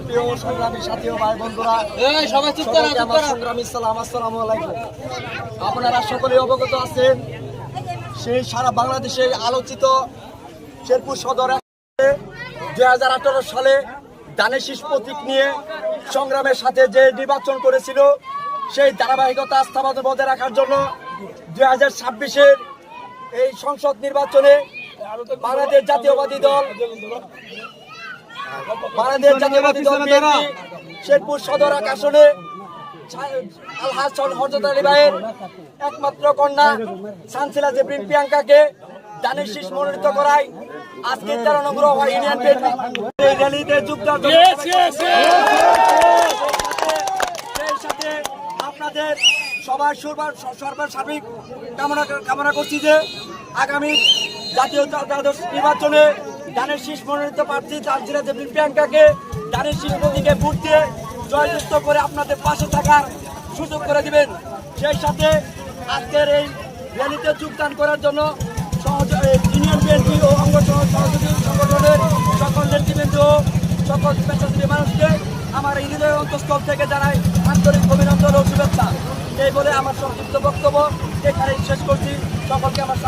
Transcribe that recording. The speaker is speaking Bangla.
প্রিয় সংগ্রামী সাথী ও ভাই বন্ধুরা, আমার সংগ্রামী সালাম, আসসালামু আলাইকুম। আপনারা সকলে অবগত আছেন, সেই সারা বাংলাদেশে আলোচিত শেরপুর সদর 2018 সালে ধানের শীষ প্রতীক নিয়ে সংগ্রামের সাথে যে নির্বাচন করেছিল, সেই ধারাবাহিকতা আস্থাবাদ বজায় রাখার জন্য 2026-এর এই সংসদ নির্বাচনে বাংলাদেশ জাতীয়বাদী দল বিএনপি শেরপুর সদর আসনে আলহাজ হযরত আলী ভাইয়ের একমাত্র কন্যা সানসিলা জেবরিন প্রিয়াঙ্কাকে ধানের শীষ মনোনীত করায় আজকে 13 নম্বর ইউনিয়ন বিএনপি র্যালিতে যোগদান সাথে আপনাদের সবার সার্বিক কামনা করছি যে আগামী জাতীয় নির্বাচনে ধানের শীষ মনোনীত প্রার্থী সানসিলা জেবরিন প্রিয়াঙ্কাকে ধানের শীষ প্রতীকে ভোট দিয়ে জয়যুক্ত করে আপনাদের পাশে থাকার সুযোগ করে দিবেন। সেই সাথে আজকের এই র্যালিতে যোগদান করার জন্য ইউনিয়ন বিএনপি ও অঙ্গ সহযোগী সংগঠনের সকল নেতৃবৃন্দ ও সকল পেশাজীবী মানুষকে আমার এই হৃদয় অন্তঃস্থল থেকে জানাই আন্তরিক অভিনন্দন ও শুভেচ্ছা। এই বলে আমার সংক্ষিপ্ত বক্তব্য এখানেই শেষ করছি। সকলকে আমার